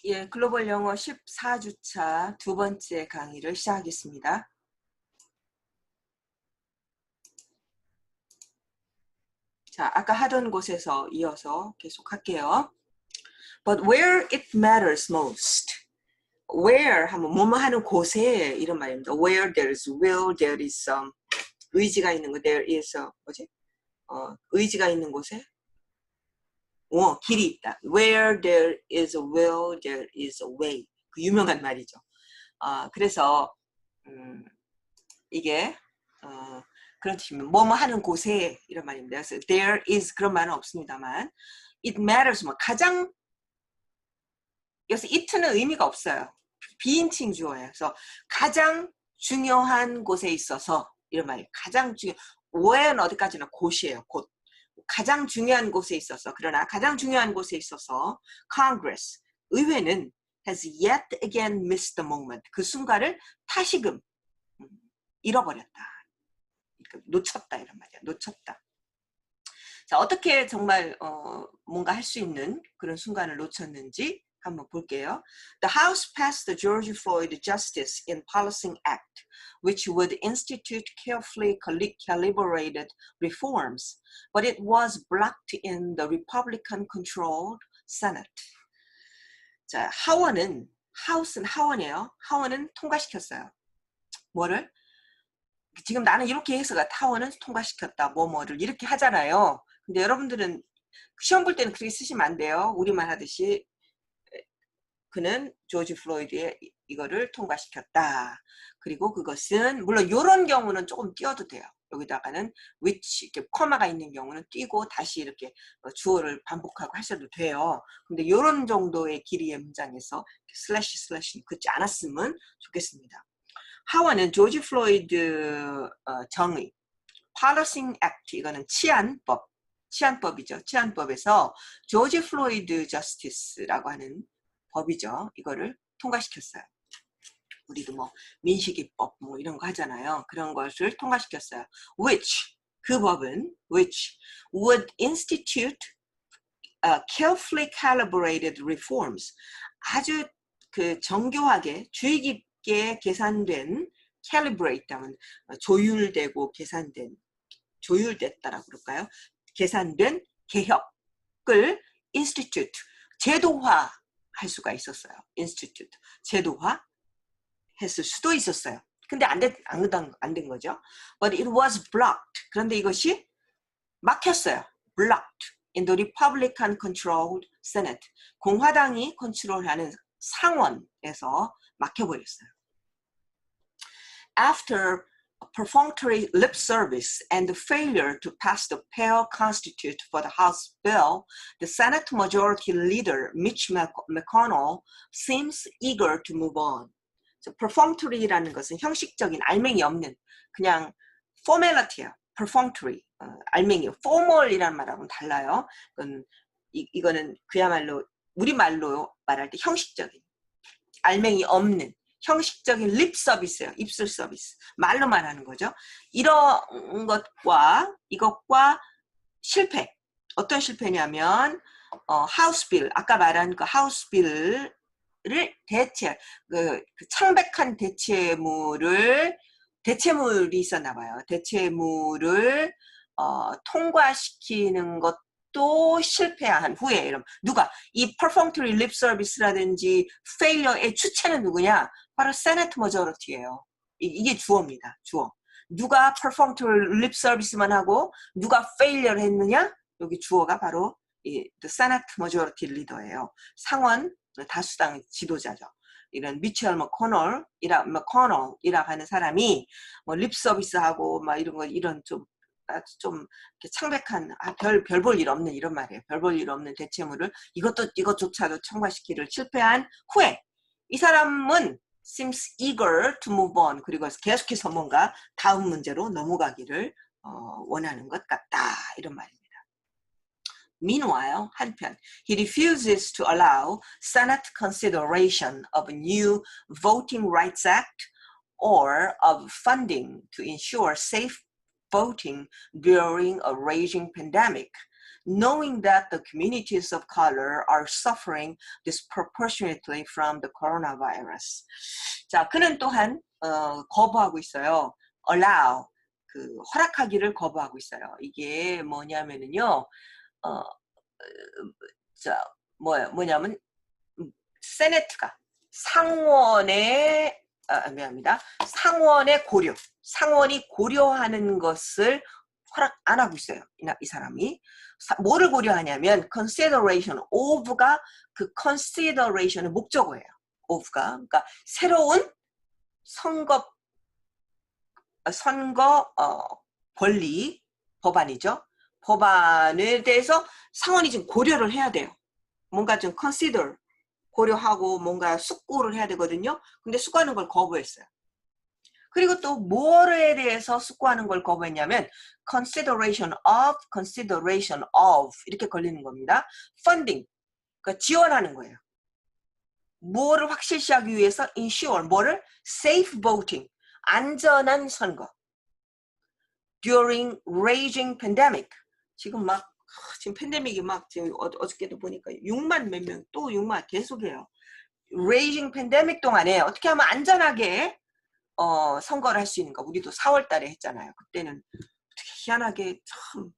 예, 글로벌 영어 14주차 두 번째 강의를 시작하겠습니다. 자, 아까 하던 곳에서 이어서 계속 할게요. But where it matters most. Where 하면 뭐뭐 하는 곳에 이런 말입니다. Where there is will, there is 의지가 있는 거, there is 뭐지? 의지가 있는 곳에 길이 있다. Where there is a will, there is a way. 그 유명한 말이죠. 그래서 이게 그런 뜻입니다. 뭐뭐 하는 곳에 이런 말입니다. 그래서 there is 그런 말은 없습니다만 it matters 뭐 가장 여기서 it는 의미가 없어요. 비인칭 주어예요. 그래서 가장 중요한 곳에 있어서 이런 말이에요. 가장 중요 where는 어디까지나 곳이에요. 곳. 가장 중요한 곳에 있어서 그러나 가장 중요한 곳에 있어서 Congress 의회는 has yet again missed the moment. 그 순간을 다시금 잃어버렸다. 놓쳤다 이런 말이야. 놓쳤다. 자, 어떻게 정말 뭔가 할 수 있는 그런 순간을 놓쳤는지 한번 볼게요. The House passed the George Floyd Justice in Policing Act, which would institute carefully calibrated reforms, but it was blocked in the Republican-controlled Senate. 자, 하우스는 하원이에요. 하원은 통과시켰어요. 뭐를? 지금 나는 이렇게 해서가 타원은 통과시켰다. 뭐를 이렇게 하잖아요. 근데 여러분들은 시험 볼 때는 그렇게 쓰시면 안 돼요. 우리말 하듯이 그는 조지 플로이드의 이거를 통과시켰다. 그리고 그것은 물론 이런 경우는 조금 띄워도 돼요. 여기다가는 which 이렇게 코마가 있는 경우는 띄고 다시 이렇게 주어를 반복하고 하셔도 돼요. 근데 이런 정도의 길이의 문장에서 슬래시 긋지 않았으면 좋겠습니다. 하원은 조지 플로이드 정의, Policing Act, 이거는 치안법이죠. 치안법에서 조지 플로이드 저스티스라고 하는 법이죠. 이거를 통과시켰어요. 우리도 뭐 민식이법 뭐 이런 거 하잖아요. 그런 것을 통과시켰어요. Which, 그 법은 which would institute carefully calibrated reforms, 아주 그 정교하게 주의 깊게 계산된 calibrate 하면 조율되고 계산된 조율됐다라고 그럴까요? 계산된 개혁을 institute 제도화 할 수가 있었어요. institute 제도화 했을 수도 있었어요. 근데 안 된 거죠. But it was blocked. 그런데 이것이 막혔어요. blocked in the Republican controlled Senate. 공화당이 컨트롤하는 상원에서 막혀버렸어요. After perfunctory lip service and the failure to pass the Pell Constitute for the House bill, the Senate Majority Leader Mitch McConnell seems eager to move on. So, perfunctory라는 것은 형식적인 알맹이 없는 그냥 formality예요. perfunctory, 알맹이, formal이라는 말하고는 달라요. 이거는 그야말로 우리말로 말할 때 형식적인, 알맹이 없는 형식적인 립 서비스예요. 입술 서비스. 말로만 하는 거죠. 이런 것과 이것과 실패. 어떤 실패냐면 하우스 빌, 아까 말한 그 하우스 빌을 그 창백한 대체물이 있었나 봐요. 대체물을 통과시키는 것도 실패한 후에 누가 이 perfunctory lip service라든지 failure의 주체는 누구냐? 바로 Senate Majority예요. 이게 주어입니다. 주어. 누가 perfunctory lip service만 하고 누가 failure 했느냐? 여기 주어가 바로 the Senate Majority Leader예요. 상원 다수당 지도자죠. 이런 미첼 머코널이라고 하는 사람이 뭐 립 서비스하고 막 이런 좀 창백한 별 볼 일 없는 이런 말이에요. 별 볼 일 없는 대체물을 이것조차도 통과시키기를 실패한 후에 이 사람은 seems eager to move on. 그리고 계속해서 뭔가 다음 문제로 넘어가기를 원하는 것 같다. 이런 말입니다. Meanwhile, 한편, he refuses to allow Senate consideration of a new Voting Rights Act or of funding to ensure safe voting during a raging pandemic. knowing that the communities of color are suffering disproportionately from the coronavirus. 자, 그는 또한 거부하고 있어요. allow, 그 허락하기를 거부하고 있어요. 이게 뭐냐면은요, 자, 뭐냐면 세네트가 상원의 미안합니다. 상원의 고려, 상원이 고려하는 것을 허락 안 하고 있어요. 이 사람이 뭐를 고려하냐면 consideration of가 그 consideration의 목적어예요. of가 그러니까 새로운 선거 권리 법안이죠. 법안에 대해서 상원이 지금 고려를 해야 돼요. 뭔가 좀 consider 고려하고 뭔가 숙고를 해야 되거든요. 근데 숙고하는 걸 거부했어요. 그리고 또 뭐에 대해서 숙고하는 걸 거부했냐면 consideration of 이렇게 걸리는 겁니다. funding, 그러니까 지원하는 거예요. 뭐를 확실시하기 위해서 ensure, 뭐를 safe voting, 안전한 선거. during raging pandemic, 지금 팬데믹이 지금 어저께도 보니까 6만 몇 명, 또 6만 계속해요. raging pandemic 동안에 어떻게 하면 안전하게 선거를 할 수 있는가. 우리도 4월 달에 했잖아요. 그때는 어떻게 희한하게 참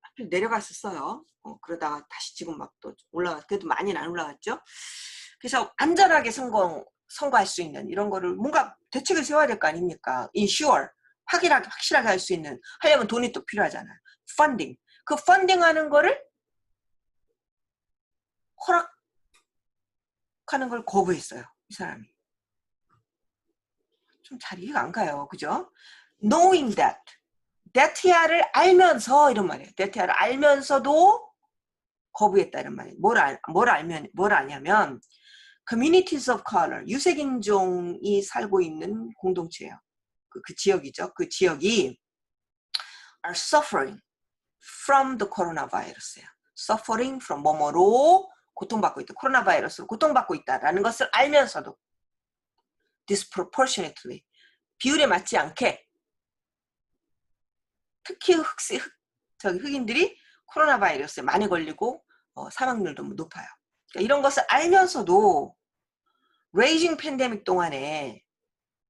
하필 내려갔었어요. 그러다가 다시 지금 또 그래도 많이는 안 올라갔죠. 그래서 안전하게 선거할 수 있는 이런 거를 뭔가 대책을 세워야 될 거 아닙니까? ensure, 확실하게 할 수 있는, 하려면 돈이 또 필요하잖아요. funding, 그 펀딩하는 거를 허락하는 걸 거부했어요. 이 사람이. 좀 잘 이해가 안 가요. 그죠? knowing that야를 알면서 이런 말이에요. that야를 알면서도 거부했다 이런 말이에요. 뭘 아냐면 communities of color, 유색인종이 살고 있는 공동체예요. 그 지역이죠. 그 지역이 are suffering from the coronavirus예요. suffering from 뭐뭐로 고통받고 있다. 코로나 바이러스로 고통받고 있다라는 것을 알면서도 disproportionately, 비율에 맞지 않게, 특히 흑인들이 코로나 바이러스에 많이 걸리고 사망률도 높아요. 그러니까 이런 것을 알면서도 raging 팬데믹 동안에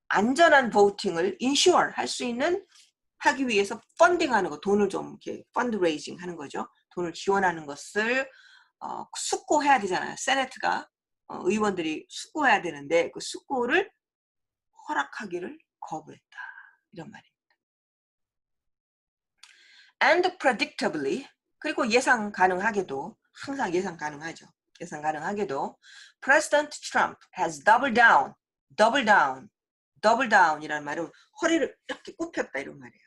안전한 보팅을 인슈얼 할 수 있는 하기 위해서 펀딩하는 거, 돈을 좀 이렇게 펀드레이징 하는 거죠. 돈을 지원하는 것을 숙고해야 되잖아요. 세네트가 의원들이 숙고해야 되는데 그 숙고를 허락하기를 거부했다. 이런 말입니다. And predictably, 그리고 예상 가능하게도, 항상 예상 가능하죠. 예상 가능하게도 President Trump has doubled down 이라는 말은 허리를 이렇게 굽혔다 이런 말이에요.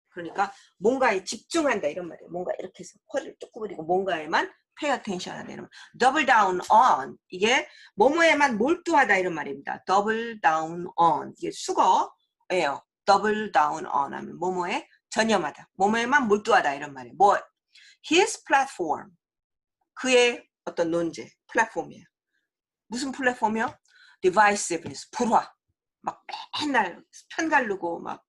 그러니까 뭔가에 집중한다 이런 말이에요. 뭔가 이렇게 해서 허리를 쭉 구부리고 뭔가에만 pay attention 하다 이런 말. double down on, 이게 뭐뭐에만 몰두하다 이런 말입니다. double down on, 이게 수거예요. double down on 하면 뭐뭐에 전념하다, 뭐뭐에만 몰두하다 이런 말이에요. his platform, 그의 어떤 논제, 플랫폼이에요. 무슨 플랫폼이요? divisiveness, 불화. 막 맨날 편가르고 막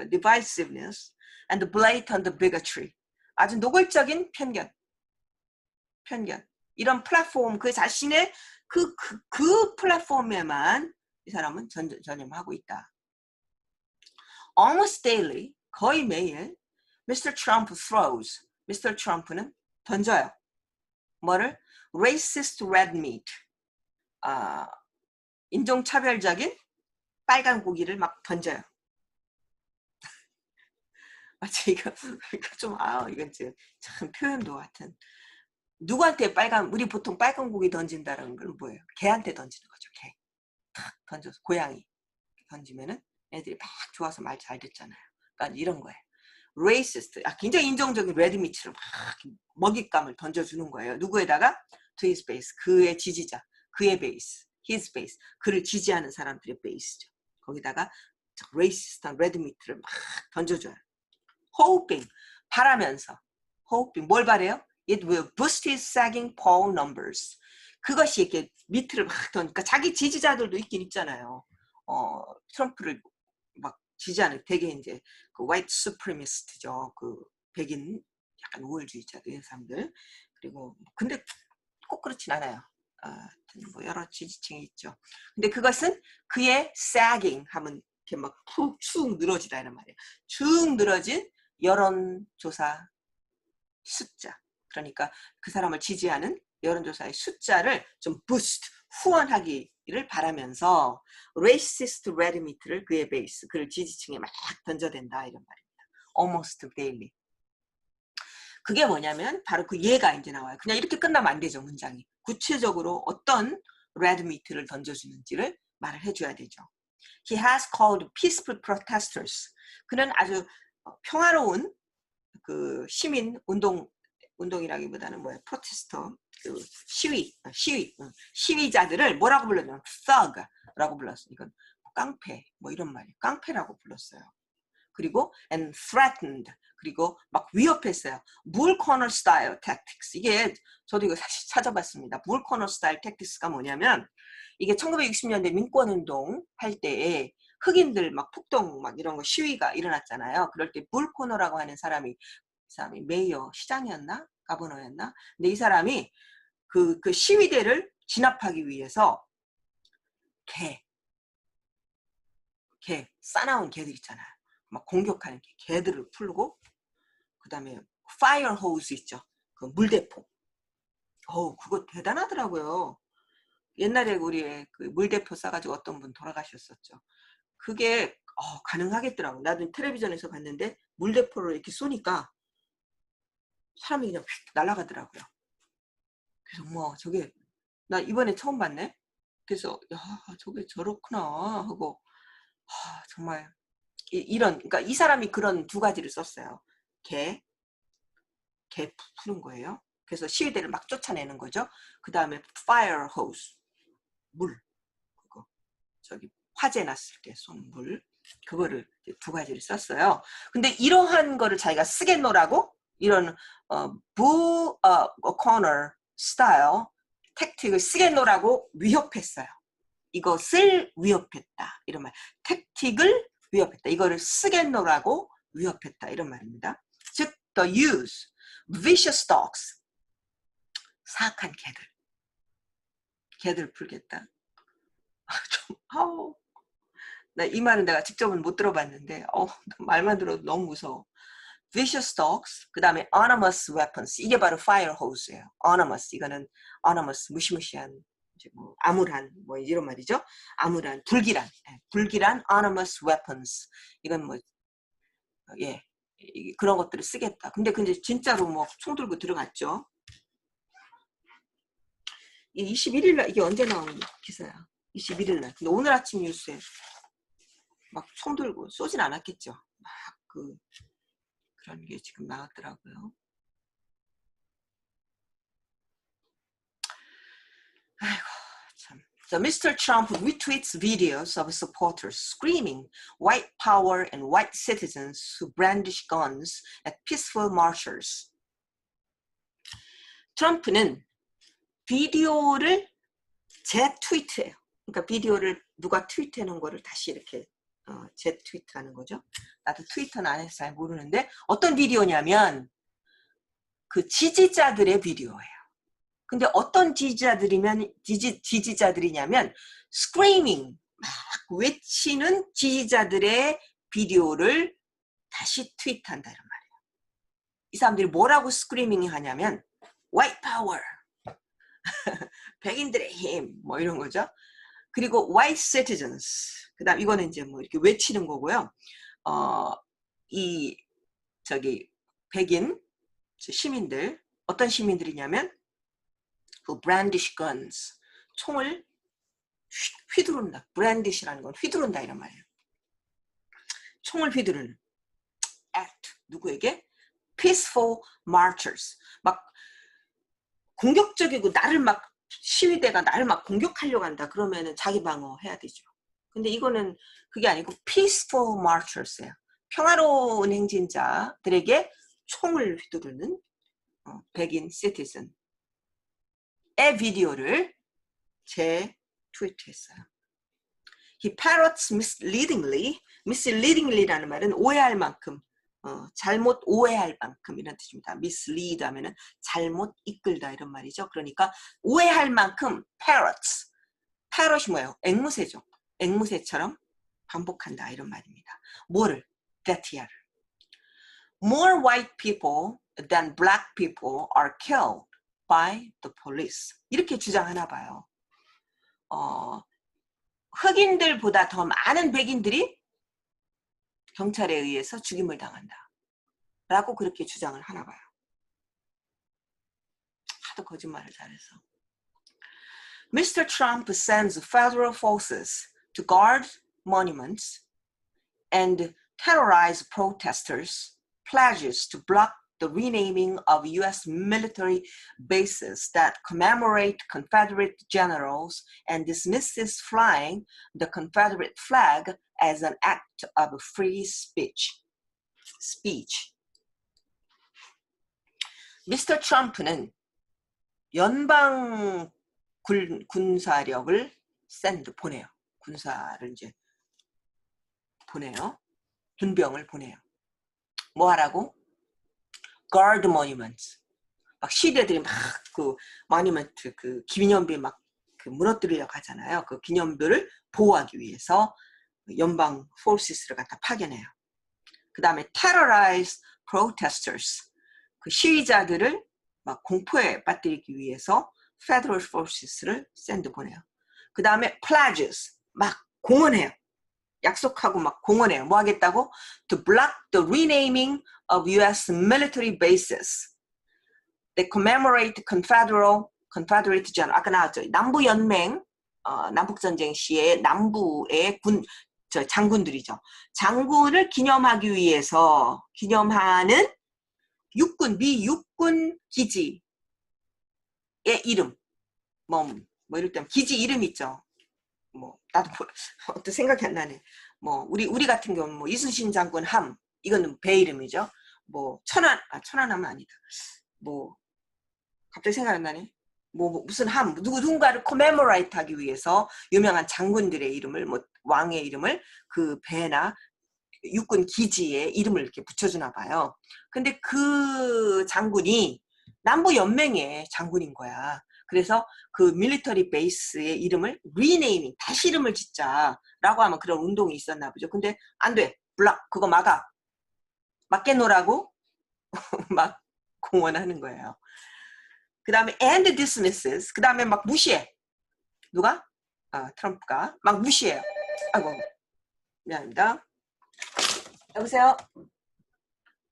divisiveness and blatant bigotry, 아주 노골적인 편견. 이런 플랫폼, 그 자신의 그 플랫폼에만 이 사람은 전념하고 있다. Almost daily, 거의 매일 Mr. Trump throws, Mr. Trump는 던져요. 뭐를? racist red meat, 인종차별적인 빨간 고기를 막 던져요. 마치 이거 좀 이건 참 표현도 하여튼 누구한테 우리 보통 빨간 고기 던진다는 건 뭐예요? 개한테 던지는 거죠. 개 탁 던져서, 고양이 던지면은 애들이 막 좋아서 말 잘 듣잖아요. 그러니까 이런 거예요. racist, 굉장히 인종적인 레드미트를 막 먹잇감을 던져주는 거예요. 누구에다가? to his base, 그의 지지자, 그의 베이스, his base, 그를 지지하는 사람들의 베이스죠. 거기다가 racist한 레드미트를 막 던져줘요. hoping, 바라면서, hoping, 뭘 바래요? It will boost his sagging poll numbers. 그것이 이렇게 밑을 막 그러니까 자기 지지자들도 있긴 있잖아요. 트럼프를 막 지지하는 되게 이제 그 white supremacist죠. 그 백인 약간 우월주의자들 이런 사람들. 그리고 근데 꼭 그렇진 않아요. 뭐 여러 지지층이 있죠. 근데 그것은 그의 sagging 하면 이렇게 막 푹 축 늘어지다 이런 말이에요. 쭉 늘어진 여론조사 숫자. 그러니까 그 사람을 지지하는 여론조사의 숫자를 좀 부스트, 후원하기를 바라면서 racist rhetoric를 그의 베이스, 그를 지지층에 막 던져댄다 이런 말입니다. almost daily. 그게 뭐냐면 바로 그 예가 이제 나와요. 그냥 이렇게 끝나면 안 되죠, 문장이. 구체적으로 어떤 rhetoric를 던져주는지를 말을 해줘야 되죠. He has called peaceful protesters. 그는 아주 평화로운 그 시민 운동이라기보다는 뭐야, 프로테스터, 그 시위자들을 뭐라고 불렀냐면 thug라고 불렀어요. 이건 깡패 뭐 이런 말이에요. 깡패라고 불렀어요. 그리고 and threatened, 그리고 막 위협했어요. 물 코너 스타일 tactics. 이게 저도 이거 사실 찾아봤습니다. 물 코너 스타일 tactics가 뭐냐면 이게 1960년대 민권운동 할 때에 흑인들 막 폭동 막 이런 거 시위가 일어났잖아요. 그럴 때 물 코너라고 하는 사람이 메이어 시장이었나 가버너였나? 근데 이 사람이 그 시위대를 진압하기 위해서 개 싸나운 개들 있잖아요. 막 공격하는 개들을 풀고, 그 다음에 파이어 호스 있죠. 그 물대포. 그거 대단하더라고요. 옛날에 우리 그 물대포 쏴가지고 어떤 분 돌아가셨었죠. 그게 가능하겠더라고. 나도 텔레비전에서 봤는데 물대포를 이렇게 쏘니까 사람이 그냥 휙 날아가더라고요. 그래서 뭐 저게 나 이번에 처음 봤네. 그래서 야 저게 저렇구나 하고 정말 이런, 그러니까 이 사람이 그런 두 가지를 썼어요. 개 푸는 거예요. 그래서 시위대를 막 쫓아내는 거죠. 그 다음에 fire hose, 물, 그거 저기 화재 났을 때 쏜 물, 그거를 두 가지를 썼어요. 근데 이러한 거를 자기가 쓰겠노라고 이런 corner 스타일 택틱을 쓰겠노라고 위협했어요. 이것을 위협했다 이런 말. 택틱을 위협했다. 이거를 쓰겠노라고 위협했다 이런 말입니다. 즉 the use vicious dogs, 사악한 개들 풀겠다. 나 이 말은 내가 직접은 못 들어봤는데 말만 들어도 너무 무서워. vicious dogs, 그 다음에 anonymous weapons, 이게 바로 fire hose예요. anonymous, 이거는 anonymous, 무시무시한, 뭐 암울한, 뭐 이런 말이죠. 암울한, 불길한 anonymous weapons. 이건 뭐 그런 것들을 쓰겠다. 근데 진짜로 뭐 총 들고 들어갔죠. 21일 날, 이게 언제 나온 기사야? 21일 날. 근데 오늘 아침 뉴스에 막 총 들고 쏘진 않았겠죠. 막 그런 게 지금 나왔더라고요. 아이고 참. So Mr. Trump retweets videos of supporters screaming white power and white citizens who brandish guns at peaceful marchers. 트럼프는 비디오를 재트위트해요. 그러니까 비디오를 누가 트위트하는 거를 다시 이렇게 재트위트하는 거죠. 나도 트위터는 안 해서 잘 모르는데 어떤 비디오냐면 그 지지자들의 비디오예요. 근데 어떤 지지자들이냐면 screaming, 막 외치는 지지자들의 비디오를 다시 트윗한다 이런 말이에요. 이 사람들이 뭐라고 screaming 하냐면 white power, 백인들의 힘, 뭐 이런 거죠. 그리고 white citizens, 그다음 이거는 이제 뭐 이렇게 외치는 거고요. 백인 시민들, 어떤 시민들이냐면 그 brandish guns, 총을 휘두른다. brandish라는 건 휘두른다 이런 말이에요. 총을 휘두르는 act, 누구에게? peaceful marchers. 막 공격적이고 시위대가 나를 막 공격하려고 한다. 그러면은 자기 방어해야 되죠. 근데 이거는 그게 아니고 peaceful marchers예요. 평화로운 행진자들에게 총을 휘두르는 백인 citizen의 비디오를 트위트했어요. He parrots misleadingly라는 말은 오해할 만큼 잘못 오해할 만큼 이런 뜻입니다. mislead 하면은 잘못 이끌다 이런 말이죠. 그러니까 오해할 만큼 parrots. parrot이 뭐예요? 앵무새죠. 앵무새처럼 반복한다 이런 말입니다. 뭐를? that야를. More white people than black people are killed by the police. 이렇게 주장하나 봐요. 흑인들보다 더 많은 백인들이 경찰에 의해서 죽임을 당한다. 라고 그렇게 주장을 하나 봐요. 하도 거짓말을 잘해서. Mr. Trump sends federal forces to guard monuments and terrorize protesters, pledges to block the renaming of U.S. military bases that commemorate Confederate generals and dismisses flying the Confederate flag as an act of free speech. 미스터 트럼프는 연방 군사력을 보내요. 군사를 이제 보내요. 군병을 보내요. 뭐 하라고? Guard monuments. 막 시대들이 막 그 monument 그 기념비 막 그 무너뜨리려고 하잖아요. 그 기념비를 보호하기 위해서 연방 forces를 갖다 파견해요. 그 다음에 terrorize protesters. 그 시위자들을 막 공포에 빠뜨리기 위해서 federal forces를 보내요. 그 다음에 pledges. 막 공언해요. 약속하고 막 공언해요. 뭐 하겠다고? To block the renaming of U.S. military bases that commemorate Confederate general. 아까 나왔죠. 남부연맹, 남북전쟁 시에 남부의 장군들이죠. 장군을 기념하기 위해서 기념하는 미 육군 기지의 이름. 뭐 이럴 때면 기지 이름 있죠. 나도 어떤 생각이 안 나네. 우리 같은 경우는 이순신 장군 함, 이거는 배 이름이죠. 천안함은 아니다. 갑자기 생각이 안 나네. 무슨 함, 누군가를 commemorate 하기 위해서 유명한 장군들의 이름을, 왕의 이름을 그 배나 육군 기지에 이름을 이렇게 붙여주나 봐요. 근데 그 장군이 남부연맹의 장군인 거야. 그래서 그 밀리터리 베이스의 이름을 renaming, 다시 이름을 짓자라고 하면 그런 운동이 있었나 보죠. 근데 안 돼. 그거 막게 놓으라고 막 공언하는 거예요. 그 다음에 and dismisses. 그 다음에 막 무시해. 누가? 트럼프가 막 무시해요. 아이고, 미안합니다. 여보세요?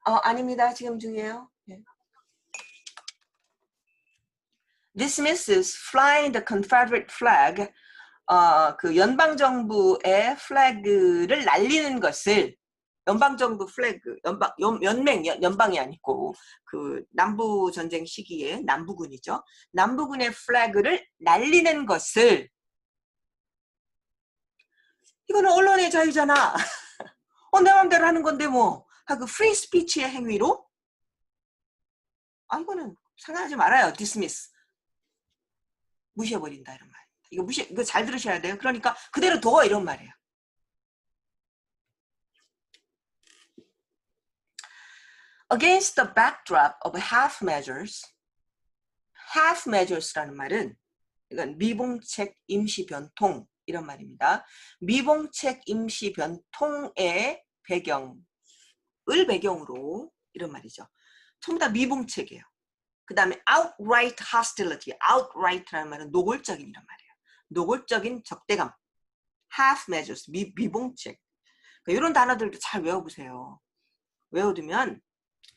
아닙니다. 지금 중이에요. 네. Dismisses flying the Confederate flag. 그 연방정부의 플래그를 날리는 것을 연방정부 플래그, 연방이 아니고 그 남부전쟁 시기에 남부군이죠. 남부군의 플래그를 날리는 것을 이거는 언론의 자유잖아. 내 마음대로 하는 건데 그 프리 스피치의 행위로 이거는 상관하지 말아요. dismiss. 무시해버린다 이런 말. 이거 잘 들으셔야 돼요. 그러니까 그대로 둬 이런 말이에요. Against the backdrop of half measures라는 말은 이건 미봉책 임시 변통 이런 말입니다. 미봉책 임시 변통의 배경으로 이런 말이죠. 전부 다 미봉책이에요. 그 다음에 outright hostility, outright라는 말은 노골적인 이란 말이에요. 노골적인 적대감, half measures, 미봉책. 그러니까 이런 단어들도 잘 외워보세요. 외워두면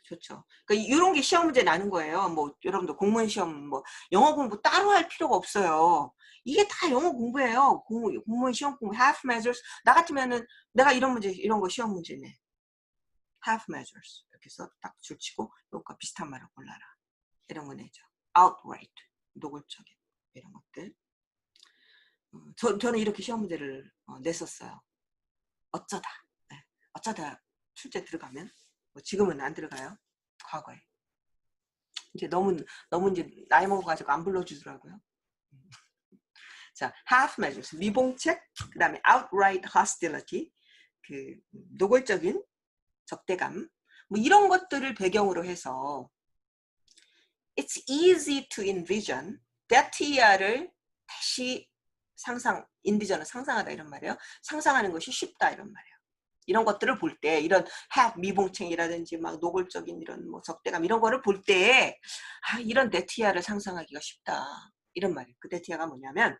좋죠. 그러니까 이런 게 시험 문제 나는 거예요. 여러분들 공무원 시험 영어 공부 따로 할 필요가 없어요. 이게 다 영어 공부예요. 공무원 시험 공부 half measures. 나 같으면은 내가 이런 거 시험 문제 내. half measures 이렇게 해서 딱 줄치고 이것과 비슷한 말을 골라라. 이런 거 내죠. outright, 노골적인 이런 것들. 저는 이렇게 시험 문제를 냈었어요. 어쩌다 출제 들어가면 지금은 안 들어가요. 과거에 이제 너무 이제 나이 먹어가지고 안 불러주더라고요. 자, half measures 미봉책, 그 다음에 outright hostility 그 노골적인 적대감. 뭐 이런 것들을 배경으로 해서 It's easy to envision that year를 다시 envision은 상상하다 이런 말이에요. 상상하는 것이 쉽다 이런 말이에요. 이런 것들을 볼 때, 이런 해학 미봉책이라든지 막 노골적인 이런 뭐 적대감 이런 거를 볼 때, 이런 데티아를 상상하기가 쉽다. 이런 말이에요. 그 데티아가 뭐냐면,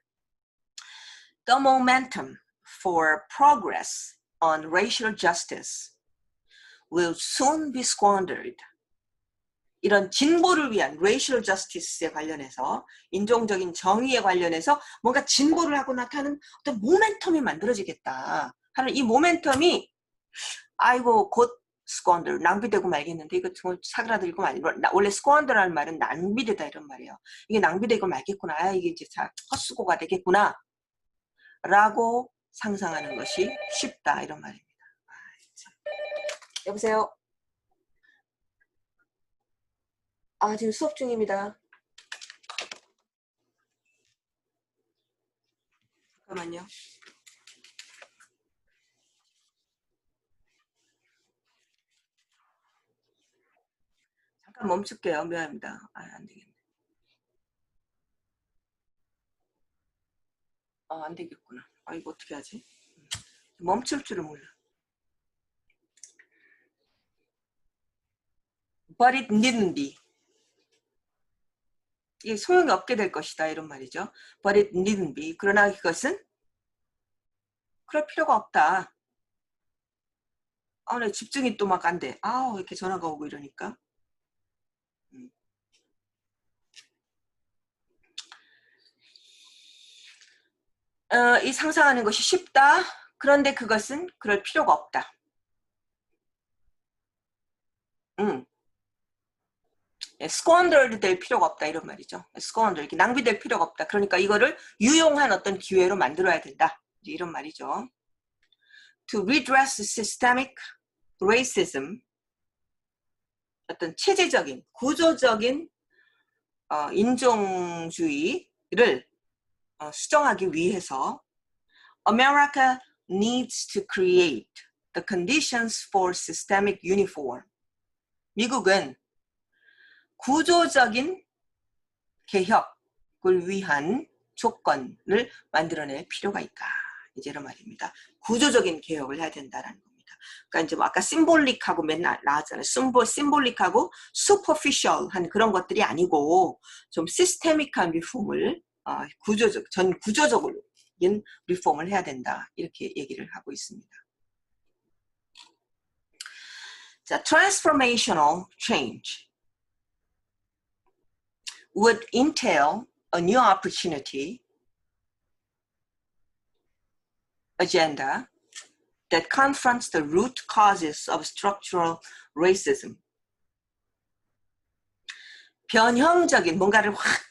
The momentum for progress on racial justice will soon be squandered. 이런 진보를 위한 racial justice에 관련해서, 인종적인 정의에 관련해서 뭔가 진보를 하고 나타나는 어떤 모멘텀이 만들어지겠다 하는 이 모멘텀이 아이고 곧 squander, 낭비되고 말겠는데 이거 정말 사그라들고 원래 squander라는 말은 낭비되다 이런 말이에요. 이게 낭비되고 말겠구나. 이게 이제 헛수고가 되겠구나 라고 상상하는 것이 쉽다 이런 말입니다. 여보세요? 지금 수업 중입니다. 잠깐만요. 잠깐 멈출게요. 미안합니다. 안 되겠네. 안 되겠구나. 이거 어떻게 하지? 멈출 줄을 몰라. But it needn't be. 이게 소용이 없게 될 것이다 이런 말이죠. But it needn't be. 그러나 그것은 그럴 필요가 없다. 나 집중이 또 막 안 돼. 왜 이렇게 전화가 오고 이러니까. 이 상상하는 것이 쉽다. 그런데 그것은 그럴 필요가 없다. squandered 될 필요가 없다 이런 말이죠. squander 이렇게 낭비될 필요가 없다. 그러니까 이거를 유용한 어떤 기회로 만들어야 된다. 이런 말이죠. To redress systemic racism, 어떤 체제적인 구조적인 인종주의를 수정하기 위해서 America needs to create the conditions for systemic uniform. 미국은 구조적인 개혁을 위한 조건을 만들어낼 필요가 있다. 이제 이런 말입니다. 구조적인 개혁을 해야 된다라는 겁니다. 그러니까 이제 뭐 아까 심볼릭하고 맨날 나왔잖아요. 심볼릭하고 슈퍼피셜한 그런 것들이 아니고 좀 시스테믹한 리폼을 전 구조적인 리폼을 해야 된다. 이렇게 얘기를 하고 있습니다. 자, transformational change would entail a new opportunity agenda that confronts the root causes of structural racism. 변형적인 뭔가를 확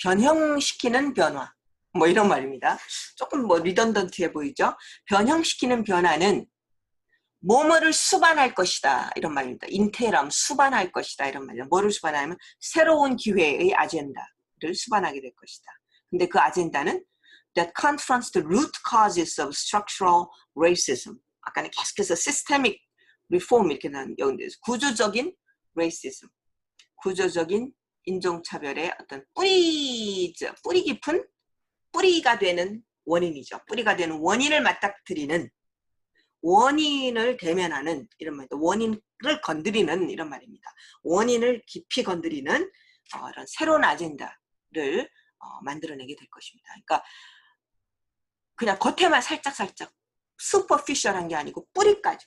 변형시키는 변화. 뭐 이런 말입니다. 조금 뭐 리던던트해 보이죠? 변형시키는 변화는 뭐뭐를 수반할 것이다. 이런 말입니다. 인테럼 수반할 것이다. 이런 말이에요. 뭐를 수반하냐면 새로운 기회의 아젠다를 수반하게 될 것이다. 근데 그 아젠다는 that confronts the root causes of structural racism. 아까는 계속해서 systemic reform 이렇게 나온 구조적인 racism. 구조적인 인종차별의 어떤 뿌리 깊은 뿌리가 되는 원인이죠. 뿌리가 되는 원인을 맞닥뜨리는 원인을 대면하는 이런 말입니다. 원인을 건드리는 이런 말입니다. 원인을 깊이 건드리는 이런 새로운 아젠다를 만들어내게 될 것입니다. 그러니까 그냥 겉에만 살짝살짝 슈퍼피셜한 게 아니고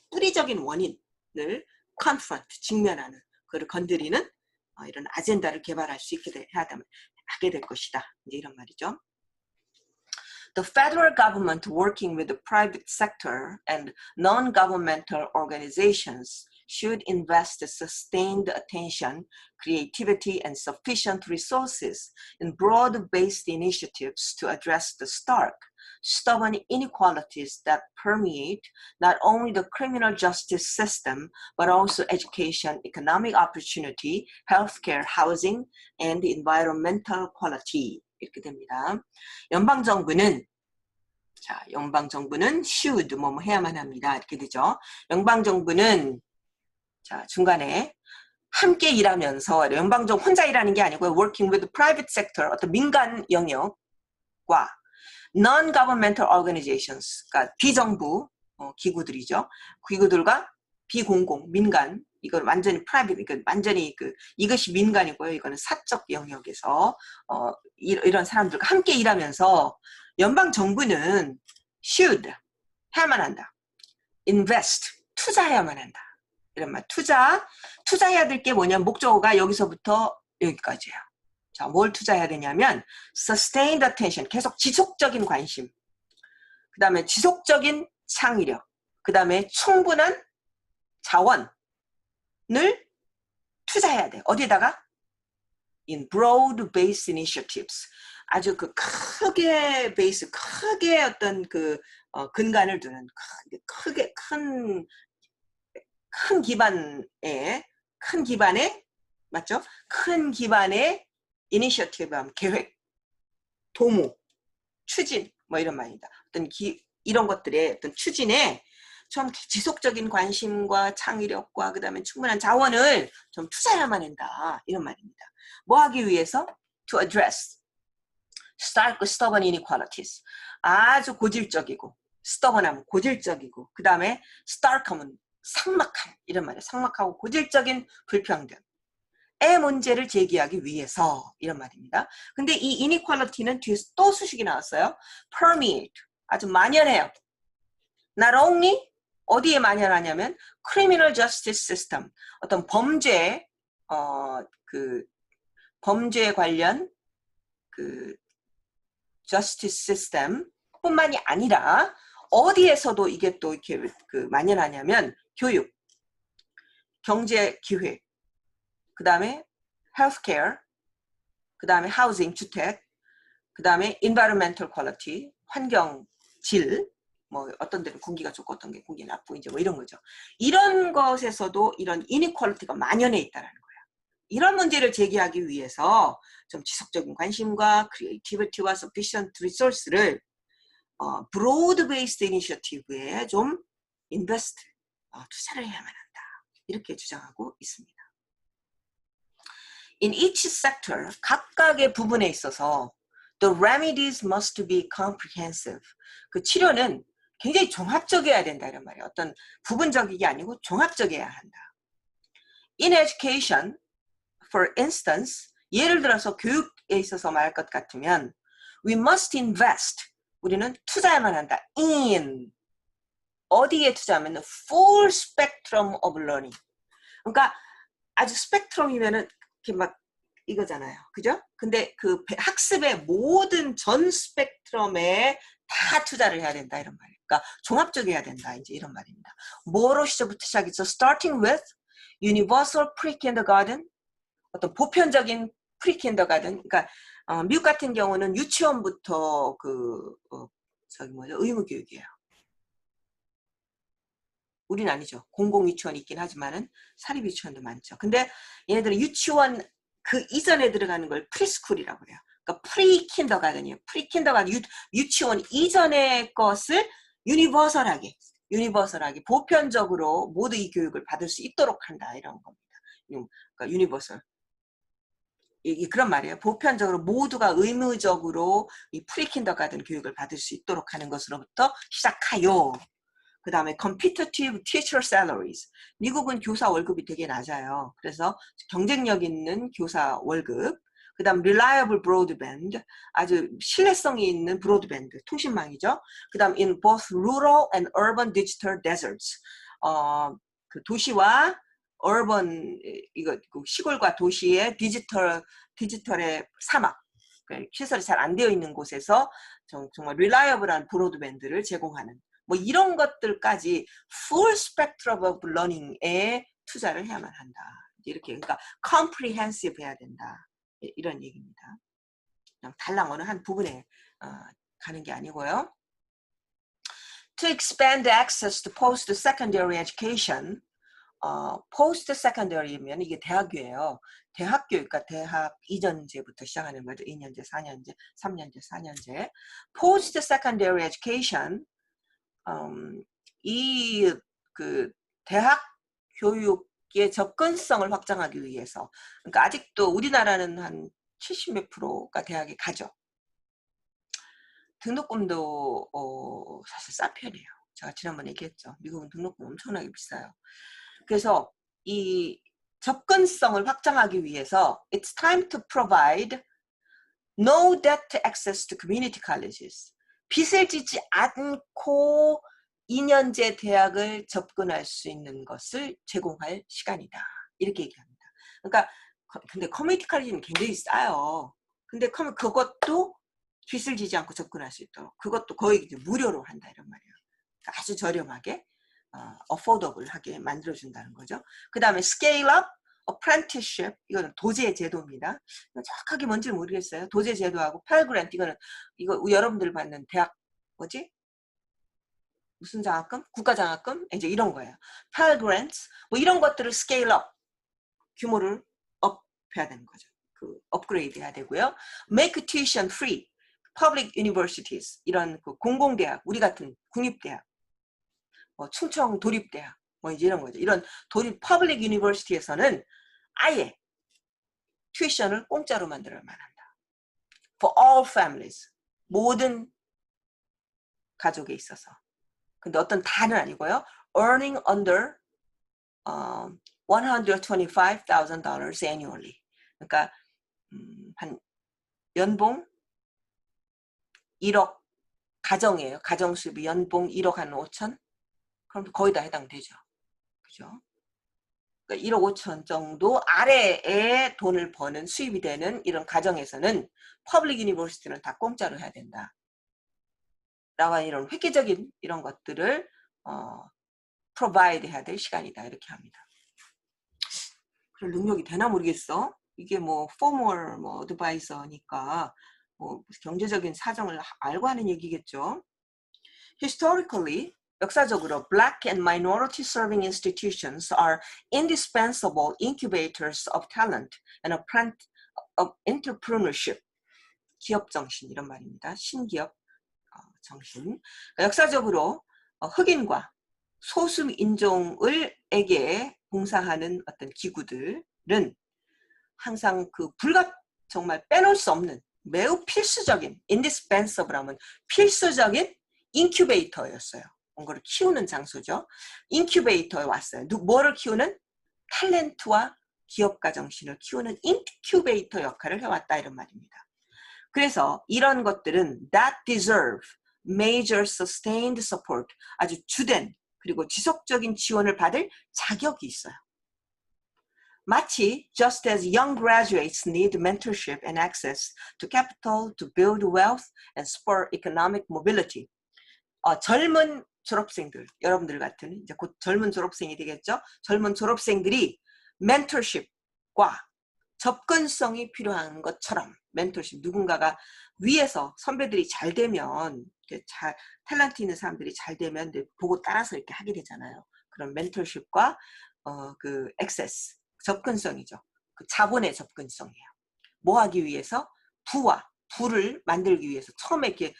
뿌리적인 원인을 confront, 직면하는, 그걸 건드리는 이런 아젠다를 개발할 수 있게 하게 될 것이다. 이제 이런 말이죠. The federal government working with the private sector and non-governmental organizations should invest sustained attention, creativity, and sufficient resources in broad-based initiatives to address the stark, stubborn inequalities that permeate not only the criminal justice system, but also education, economic opportunity, healthcare, housing, and environmental quality. 이렇게 됩니다. 연방정부는 should 뭐뭐 해야만 합니다. 이렇게 되죠. 연방정부는 자, 중간에 함께 일하면서 연방정 혼자 일하는 게 아니고요. working with the private sector, 어떤 민간 영역과 non-governmental organizations, 그러니까 비정부 기구들이죠. 기구들과 비공공, 민간, 이걸 완전히 private, 그러니까 완전히 이것이 민간이고요. 이거는 사적 영역에서 이런 사람들과 함께 일하면서 연방 정부는 should 해야만 한다. invest 투자해야만 한다. 이런 말. 투자해야 될 게 뭐냐? 목적어가 여기서부터 여기까지예요. 자, 뭘 투자해야 되냐면 sustained attention, 계속 지속적인 관심. 그 다음에 지속적인 창의력. 그 다음에 충분한 자원을 투자해야 돼. 어디에다가? in broad-based initiatives. 아주 크게 베이스, 크게 어떤 근간을 두는 크게 큰 기반에 맞죠? 큰 기반의 이니셔티브, 계획, 도모, 추진 뭐 이런 말입니다. 이런 것들의 어떤 추진에 좀 지속적인 관심과 창의력과 그다음에 충분한 자원을 좀 투자해야만 한다. 이런 말입니다. 뭐 하기 위해서? To address stark, stubborn inequalities. 아주 고질적이고 stubborn하면 고질적이고 그 다음에 stark하면 삭막한 이런 말이에요. 삭막하고 고질적인 불평등의 문제를 제기하기 위해서 이런 말입니다. 근데 이 inequality는 뒤에서 또 수식이 나왔어요. permeate 아주 만연해요. Not only 어디에 만연하냐면 criminal justice system 어떤 범죄 범죄 관련 justice system 뿐만이 아니라 어디에서도 이게 또 이렇게 만연하냐면 교육, 경제 기회, 그 다음에 healthcare, 그 다음에 housing, 주택, 그 다음에 environmental quality, 환경 질, 뭐 어떤 데는 공기가 좋고 어떤 게 공기 나쁘고 이제 뭐 이런 거죠. 이런 것에서도 이런 inequality가 만연해 있다는 거예요. 이런 문제를 제기하기 위해서 좀 지속적인 관심과 creativity와 sufficient resource를 broad-based initiative에 좀 invest, 투자를 해야만 한다. 이렇게 주장하고 있습니다. In each sector, 각각의 부분에 있어서 the remedies must be comprehensive. 그 치료는 굉장히 종합적이어야 된다 이런 말이에요. 어떤 부분적이게 아니고 종합적이어야 한다. In education, for instance, 예를 들어서 교육에 있어서 말할 것 같으면 we must invest. 우리는 투자해야만 한다. in 어디에 투자하면 full spectrum of learning. 그러니까 아주 스펙트럼이면은 이렇게 막 이거잖아요. 그죠? 근데 학습의 모든 전 스펙트럼에 다 투자를 해야 된다 이런 말이에요. 그러니까 종합적이어야 된다 이제 이런 말입니다. 뭐로 시작부터 시작했죠? Starting with universal pre-kindergarten 어떤 보편적인 pre-kindergarten 그러니까 미국 같은 경우는 유치원부터 의무 교육이에요. 우리는 아니죠. 공공 유치원이 있긴 하지만은 사립 유치원도 많죠. 근데 얘네들은 유치원 그 이전에 들어가는 걸 프리스쿨이라고 해요. 그러니까 프리킨더가든이에요. 프리킨더가든 유치원 이전의 것을 유니버설하게 보편적으로 모두 이 교육을 받을 수 있도록 한다 이런 겁니다. 그러니까 유니버설. 그런 말이에요. 보편적으로 모두가 의무적으로 이 프리킨더가든 교육을 받을 수 있도록 하는 것으로부터 시작하여. 그 다음에 competitive teacher salaries. 미국은 교사 월급이 되게 낮아요. 그래서 경쟁력 있는 교사 월급. 그 다음 reliable broadband. 아주 신뢰성이 있는 브로드밴드. 통신망이죠. 그 다음 in both rural and urban digital deserts. 그 도시와 urban, 시골과 도시의 디지털의 사막. 시설이 잘 안 되어 있는 곳에서 정말 reliable한 브로드밴드를 제공하는 뭐 이런 것들까지 full spectrum of learning에 투자를 해야만 한다. 이렇게 그러니까 comprehensive 해야 된다. 이런 얘기입니다. 그냥 달랑 어느 한 부분에 가는 게 아니고요. To expand access to post-secondary education. post-secondary면 이게 대학교예요. 대학교, 그러니까 대학 2년제부터 시작하는 거죠. 2년제, 4년제, 3년제, 4년제. post-secondary education. 이 대학 교육 접근성을 확장하기 위해서. 그러니까 아직도 우리나라는 한 70 몇 프로가 대학에 가죠. 등록금도 사실 싼 편이에요. 제가 지난번에 얘기했죠. 미국은 등록금 엄청나게 비싸요. 그래서 이 접근성을 확장하기 위해서 It's time to provide no debt access to community colleges. 빚을 지지 않고 2년제 대학을 접근할 수 있는 것을 제공할 시간이다. 이렇게 얘기합니다. 그러니까 근데 커뮤니티 칼리지는 굉장히 싸요. 근데 그것도 빚을 지지 않고 접근할 수 있도록 그것도 거의 이제 무료로 한다 이런 말이에요. 그러니까 아주 저렴하게 affordable하게 만들어준다는 거죠. 그 다음에 scale up apprenticeship 이거는 도제 제도입니다. 정확하게 뭔지 모르겠어요. 도제 제도하고 Pell Grant 이거 여러분들 받는 대학 뭐지? 무슨 장학금? 국가 장학금? 이제 이런 거예요. Pell Grants 뭐 이런 것들을 scale up 규모를 업 해야 되는 거죠. 그 업그레이드 해야 되고요. Make tuition free public universities 이런 그 공공대학 우리 같은 국립대학 충청 도립대학 뭐 이제 이런 거죠. 이런 도립 퍼블릭 유니버시티에서는 아예 튜이션을 공짜로 만들어야만 한다. For all families. 모든 가족에 있어서. 근데 어떤 다는 아니고요. Earning under $125,000 annually. 그러니까 한 연봉 1억 가정이에요. 가정수입이 연봉 1억 한 5천? 그럼 거의 다 해당되죠. 그죠? 1억 5천 정도 아래에 돈을 버는 수입이 되는 이런 가정에서는 퍼블릭 유니버시티는 다 공짜로 해야 된다. 라고 이런 획기적인 이런 것들을 프로바이드 해야 될 시간이다. 이렇게 합니다. 그런 능력이 되나 모르겠어. 이게 뭐 포멀 뭐 어드바이저니까 뭐 경제적인 사정을 알고 하는 얘기겠죠. Historically 역사적으로 Black and minority serving institutions are indispensable incubators of talent and of entrepreneurship. 기업 정신 이런 말입니다. 신기업 정신. 역사적으로 흑인과 소수 인종에게 봉사하는 어떤 기구들은 항상 그 정말 빼놓을 수 없는 매우 필수적인 indispensable 하면 필수적인 인큐베이터였어요. 뭔가를 키우는 장소죠. 인큐베이터에 왔어요. 뭐를 키우는? 탤런트와 기업가 정신을 키우는 인큐베이터 역할을 해왔다 이런 말입니다. 그래서 이런 것들은 that deserve major sustained support 아주 주된 그리고 지속적인 지원을 받을 자격이 있어요. 마치 just as young graduates need mentorship and access to capital to build wealth and spur economic mobility. 젊은 졸업생들, 여러분들 같은 이제 곧 젊은 졸업생이 되겠죠? 젊은 졸업생들이 멘토십과 접근성이 필요한 것처럼 멘토십 누군가가 위에서 선배들이 잘 되면 탤런트 있는 사람들이 잘 되면 보고 따라서 이렇게 하게 되잖아요. 그런 멘토십과 그 액세스 접근성이죠. 그 자본의 접근성이에요. 뭐 하기 위해서? 부를 만들기 위해서 처음에 이렇게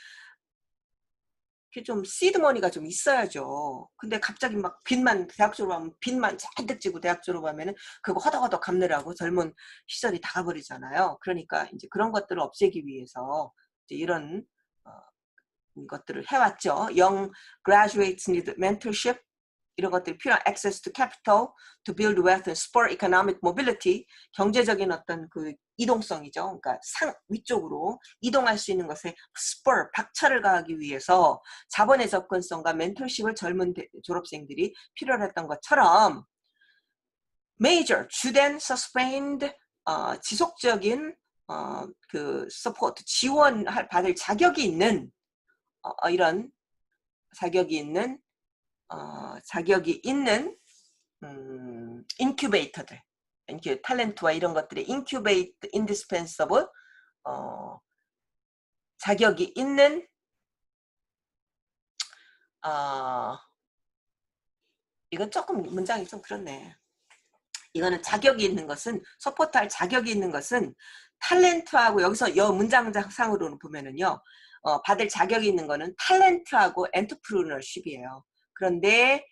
좀 시드머니가 좀 있어야죠. 근데 갑자기 막 대학 졸업하면 빚만 잔뜩 지고 대학 졸업하면은 그거 허덕허덕 갚느라고 젊은 시절이 다 가버리잖아요. 그러니까 이제 그런 것들을 없애기 위해서 이제 이런 것들을 해왔죠. Young graduates need mentorship. 이런 것들이 필요한 access to capital, to build wealth and spur economic mobility. 경제적인 어떤 그 이동성이죠. 그러니까 위쪽으로 이동할 수 있는 것에 spur, 박차를 가하기 위해서 자본의 접근성과 멘토십을 젊은 졸업생들이 필요로 했던 것처럼 major, 주된 sustained, 지속적인 그 support, 지원받을 자격이 있는 이런 자격이 있는 인큐베이터들, 탤런트와 이런 것들의 인큐베이트, indispensable 자격이 있는 이건 조금 문장이 좀 그렇네. 이거는 자격이 있는 것은 서포트할 자격이 있는 것은 탤런트하고 여기서 문장상으로는 보면은요 받을 자격이 있는 거는 탤런트하고 엔터프르너십이에요. 그런데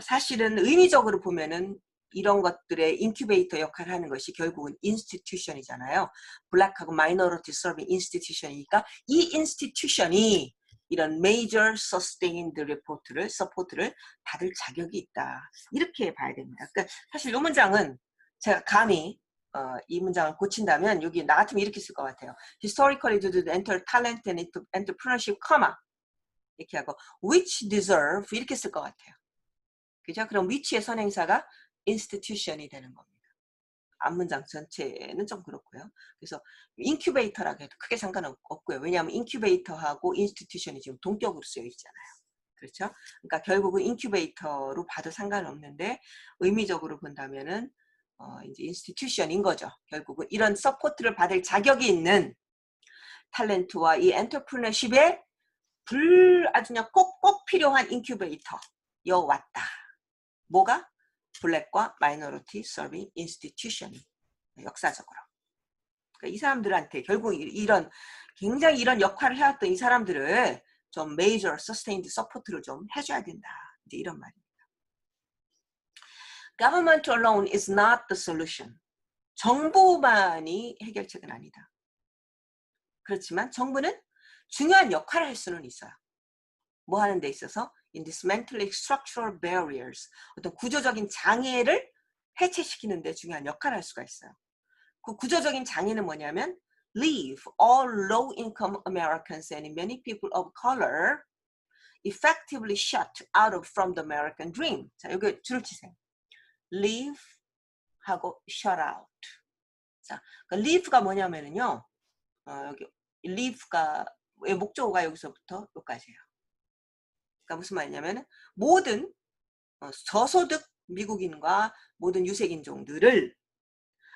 사실은 의미적으로 보면은 이런 것들의 인큐베이터 역할을 하는 것이 결국은 인스티튜션이잖아요. 블랙하고 마이너리티 서빙 인스티튜션이니까 이 인스티튜션이 이런 major sustained report를 서포트를 받을 자격이 있다. 이렇게 봐야 됩니다. 그러니까 사실 이 문장은 제가 감히 이 문장을 고친다면 여기 나 같으면 이렇게 쓸 것 같아요. Historically due to enter talent and entrepreneurship, 이렇게 하고 which deserve 이렇게 쓸 것 같아요. 그죠? 그럼 which의 선행사가 institution이 되는 겁니다. 앞문장 전체는 좀 그렇고요. 그래서 인큐베이터라고 해도 크게 상관은 없고요. 왜냐하면 인큐베이터하고 인스티튜션이 지금 동격으로 쓰여 있잖아요. 그렇죠? 그러니까 결국은 인큐베이터로 봐도 상관없는데 의미적으로 본다면은 이제 인스티튜션인 거죠. 결국은 이런 서포트를 받을 자격이 있는 탤런트와 이 엔터프리너십에 아주 그냥 꼭 필요한 인큐베이터여 왔다. 뭐가? 블랙과 마이너리티 서빙 인스티튜션이 역사적으로. 그러니까 이 사람들한테 결국 이런 굉장히 이런 역할을 해왔던 이 사람들을 좀 메이저 서스테인드 서포트를 좀 해줘야 된다. 이제 이런 말입니다. Government alone is not the solution. 정부만이 해결책은 아니다. 그렇지만 정부는 중요한 역할을 할 수는 있어요. 뭐 하는 데 있어서 in dismantling structural barriers, 어떤 구조적인 장애를 해체시키는 데 중요한 역할을 할 수가 있어요. 그 구조적인 장애는 뭐냐면 leave all low-income Americans and many people of color effectively shut out of from the American dream. 자, 여기 줄을 치세요. leave 하고 shut out. 자, 그러니까 leave가 뭐냐면은요. 여기 leave가 목적어가 여기서부터 여기까지예요. 그러니까 무슨 말이냐면 모든 저소득 미국인과 모든 유색인종들을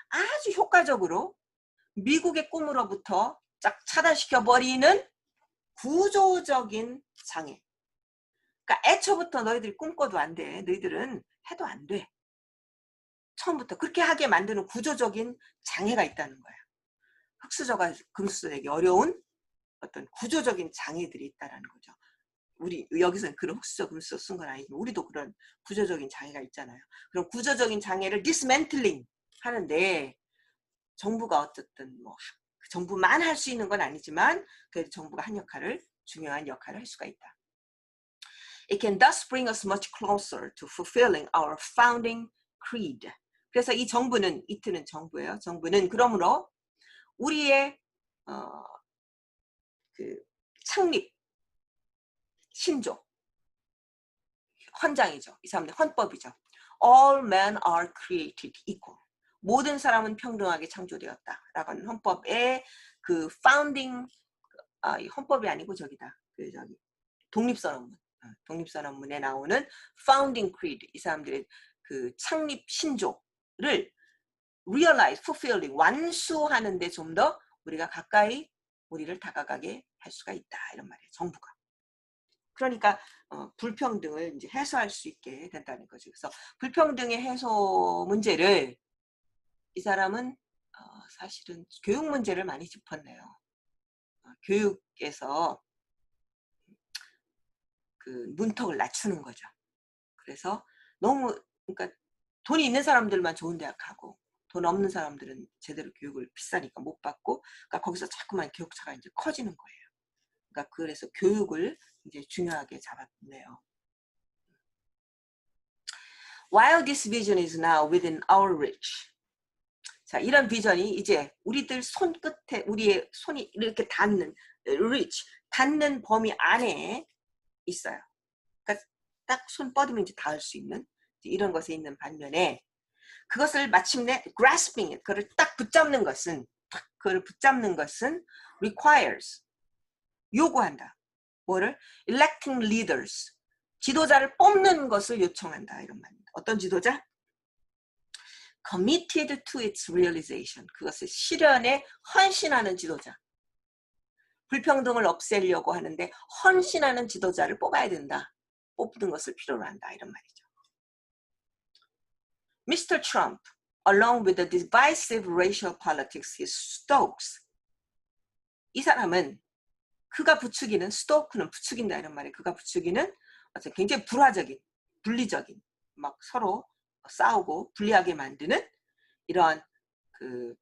아주 효과적으로 미국의 꿈으로부터 쫙 차단시켜버리는 구조적인 장애. 그러니까 애초부터 너희들이 꿈꿔도 안 돼. 너희들은 해도 안 돼. 처음부터 그렇게 하게 만드는 구조적인 장애가 있다는 거예요. 흑수저가 금수저에게 어려운 어떤 구조적인 장애들이 있다는 거죠. 우리 여기서는 그런 흑수저 금수저 쓴 건 아니지만 우리도 그런 구조적인 장애가 있잖아요. 그런 구조적인 장애를 디스맨틀링 하는데 정부가 어쨌든 뭐 정부만 할 수 있는 건 아니지만 그래도 정부가 한 역할을 중요한 역할을 할 수가 있다. It can thus bring us much closer to fulfilling our founding creed. 그래서 이 정부는 이트는 정부예요. 정부는 그러므로 우리의 그 창립 신조 헌장이죠. 이 사람들 헌법이죠. All men are created equal. 모든 사람은 평등하게 창조되었다라고 하는 헌법의 그 파운딩 헌법이 아니고 저기다. 저기 독립선언문. 독립선언문에 나오는 founding creed 이 사람들의 그 창립 신조를 realize, fulfilling 완수하는데 좀 더 우리가 가까이 우리를 다가가게 할 수가 있다 이런 말이에요. 정부가. 그러니까 불평등을 이제 해소할 수 있게 된다는 거죠. 그래서 불평등의 해소 문제를 이 사람은 사실은 교육 문제를 많이 짚었네요. 교육에서 그 문턱을 낮추는 거죠. 그래서 너무 그러니까 돈이 있는 사람들만 좋은 대학 가고 돈 없는 사람들은 제대로 교육을 비싸니까 못 받고 그러니까 거기서 자꾸만 교육차가 이제 커지는 거예요. 그러니까 그래서 교육을 이제 중요하게 잡았네요. While this vision is now within our reach. 자, 이런 비전이 이제 우리들 손끝에 우리의 손이 이렇게 닿는 reach, 닿는 범위 안에 있어요. 그러니까 딱 손 뻗으면 이제 닿을 수 있는 이런 것에 있는 반면에 그것을 마침내 grasping, 그걸 딱 붙잡는 것은 그걸 붙잡는 것은 requires, 요구한다. 뭐를? electing leaders, 지도자를 뽑는 것을 요청한다 이런 말입니다. 어떤 지도자? committed to its realization, 그것을 실현에 헌신하는 지도자. 불평등을 없애려고 하는데 헌신하는 지도자를 뽑아야 된다. 뽑는 것을 필요로 한다 이런 말이죠. Mr. Trump, along with the divisive racial politics he stokes. 이 사람은 그가 부추기는 스토크는 부추긴다 이런 말이에요. 그가 부추기는 굉장히 불화적인, 분리적인 막 서로 싸우고 불리하게 만드는 이러한 그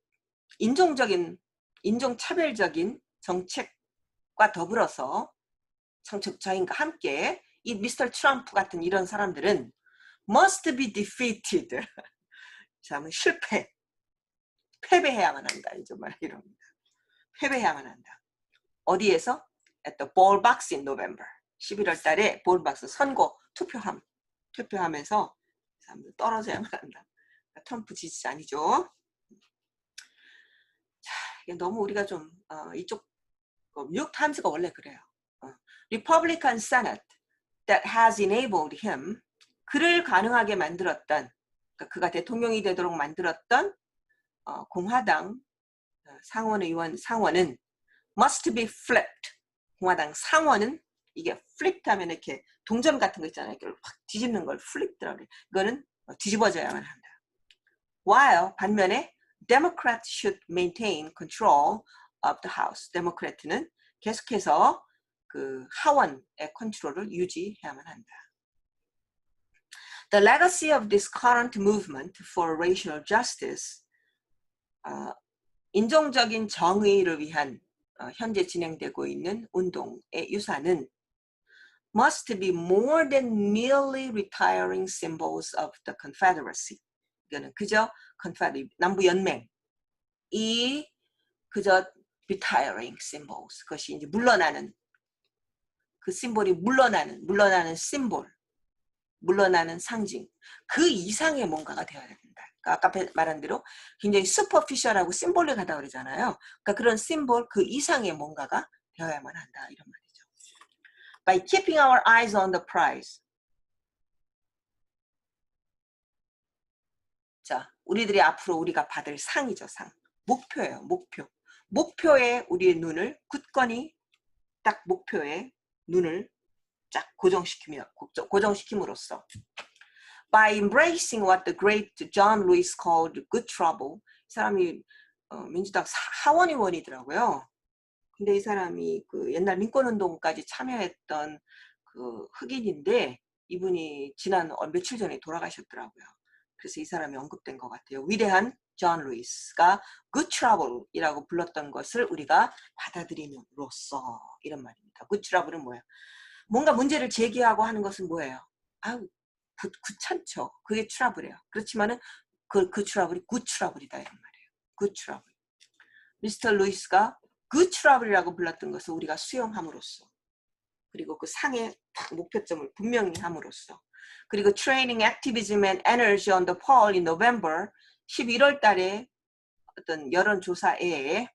인종차별적인 정책과 더불어서 정책자인과 함께 이 미스터 트럼프 같은 이런 사람들은 must be defeated. 참 패배해야만 한다. 이제 말 이럽니다. 패배해야만 한다. 어디에서? At the ball box in November. 11월 달에 볼박스 선거 투표하면서 사람들 떨어져야만 한다. 트럼프 지지자 아니죠. 자, 이게 너무 우리가 좀 이쪽 뉴욕 타임즈가 원래 그래요. Republican Senate that has enabled him, 그를 가능하게 만들었던, 그러니까 그가 대통령이 되도록 만들었던 공화당 상원은 must be flipped. 공화당 상원은 이게 flipped 하면 이렇게 동전 같은 거 있잖아요. 이렇게 확 뒤집는 걸 flip드라고 그래요. 이거는 뒤집어져야만 한다. While 반면에 Democrats should maintain control of the House. 데모크래트는 계속해서 그 하원의 컨트롤을 유지해야만 한다. The legacy of this current movement for racial justice, 인종적인 정의를 위한 현재 진행되고 있는 운동의 유산은 must be more than merely retiring symbols of the Confederacy. 이거는 그저 Confederate, 남부연맹, 이 그저 retiring symbols, 그것이 이제 물러나는 그 심볼이 물러나는 심볼, 물러나는 상징, 그 이상의 뭔가가 되어야 된다. 그러니까 아까 말한 대로 굉장히 슈퍼피셜하고 심볼릭하다고 그러잖아요. 그러니까 그런 심볼 그 이상의 뭔가가 되어야만 한다 이런 말이죠. By keeping our eyes on the prize. 자, 우리들이 앞으로 우리가 받을 상이죠, 상. 목표예요, 목표. 목표에 우리의 눈을 굳건히 딱 목표에 눈을 쫙 고정시킴으로써 by embracing what the great John Lewis called good trouble. 이 사람이 민주당 하원의원이더라고요. 근데 이 사람이 그 옛날 민권운동까지 참여했던 그 흑인인데 이분이 지난 며칠 전에 돌아가셨더라고요. 그래서 이 사람이 언급된 것 같아요. 위대한 존 루이스가 good trouble이라고 불렀던 것을 우리가 받아들임으로써 이런 말입니다. good trouble은 뭐예요? 뭔가 문제를 제기하고 하는 것은 뭐예요? 아우 귀찮죠. 그게 트러블이에요. 그렇지만은 그 트러블이 굿 트러블이다 이런 말이에요. 굿 트러블. 미스터 루이스가 굿 트러블이라고 불렀던 것을 우리가 수용함으로써, 그리고 그 상의 목표점을 분명히 함으로써, 그리고 Training Activism and Energy on the Poll in November 11월 달에 어떤 여론조사에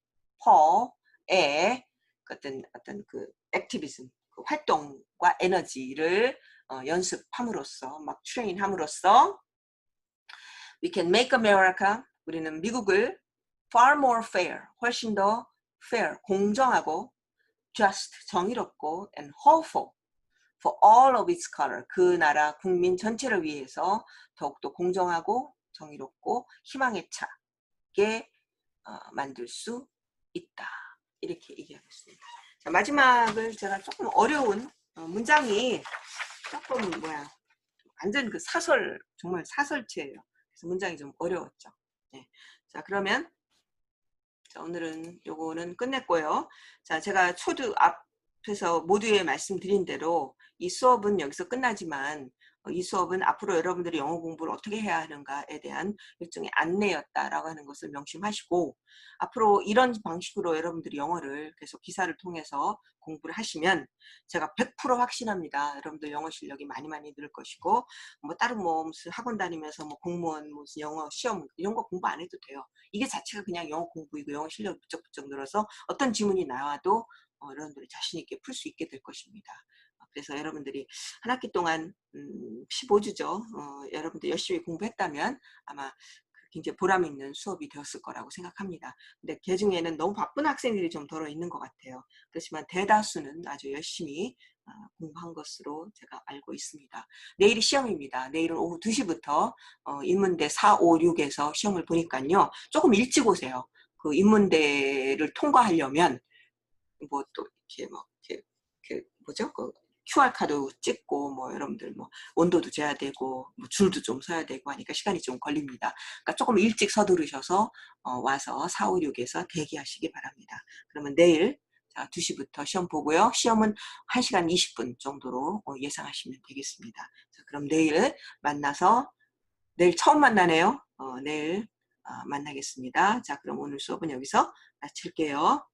폴에 어떤 그 액티비즘, 그 활동과 에너지를 연습함으로써, 막 트레인함으로써 we can make America, 우리는 미국을 far more fair, 훨씬 더 fair, 공정하고 just, 정의롭고 and hopeful for all of its color, 그 나라 국민 전체를 위해서 더욱더 공정하고 정의롭고 희망에 차게 만들 수 있다. 이렇게 얘기하겠습니다. 자, 마지막을 제가 조금 어려운 문장이 조금 완전 그 사설, 정말 사설체예요. 그래서 문장이 좀 어려웠죠. 네. 자, 그러면 자, 오늘은 요거는 끝냈고요. 자, 제가 초두 앞에서 모두에 말씀드린 대로 이 수업은 여기서 끝나지만 이 수업은 앞으로 여러분들이 영어 공부를 어떻게 해야 하는가에 대한 일종의 안내였다라고 하는 것을 명심하시고, 앞으로 이런 방식으로 여러분들이 영어를 계속 기사를 통해서 공부를 하시면 제가 100% 확신합니다. 여러분들 영어 실력이 많이 늘 것이고, 뭐 다른 무슨 학원 다니면서 뭐 공무원 무슨 영어 시험 이런 거 공부 안 해도 돼요. 이게 자체가 그냥 영어 공부이고 영어 실력이 부쩍부쩍 늘어서 어떤 지문이 나와도 여러분들이 자신 있게 풀 수 있게 될 것입니다. 그래서 여러분들이 한 학기 동안 15주죠. 여러분들 열심히 공부했다면 아마 굉장히 보람 있는 수업이 되었을 거라고 생각합니다. 근데 그 중에는 너무 바쁜 학생들이 좀 덜어 있는 것 같아요. 그렇지만 대다수는 아주 열심히 공부한 것으로 제가 알고 있습니다. 내일이 시험입니다. 내일은 오후 2시부터 인문대 4, 5, 6에서 시험을 보니까요. 조금 일찍 오세요. 그 인문대를 통과하려면 뭐 또 이렇게 뭐죠? QR카드 찍고 뭐 여러분들 뭐 온도도 재야 되고 뭐 줄도 좀 서야 되고 하니까 시간이 좀 걸립니다. 그러니까 조금 일찍 서두르셔서 와서 456에서 대기하시기 바랍니다. 그러면 내일 자 2시부터 시험 보고요. 시험은 1시간 20분 정도로 예상하시면 되겠습니다. 자, 그럼 내일 만나서 내일 처음 만나네요. 내일 만나겠습니다. 자, 그럼 오늘 수업은 여기서 마칠게요.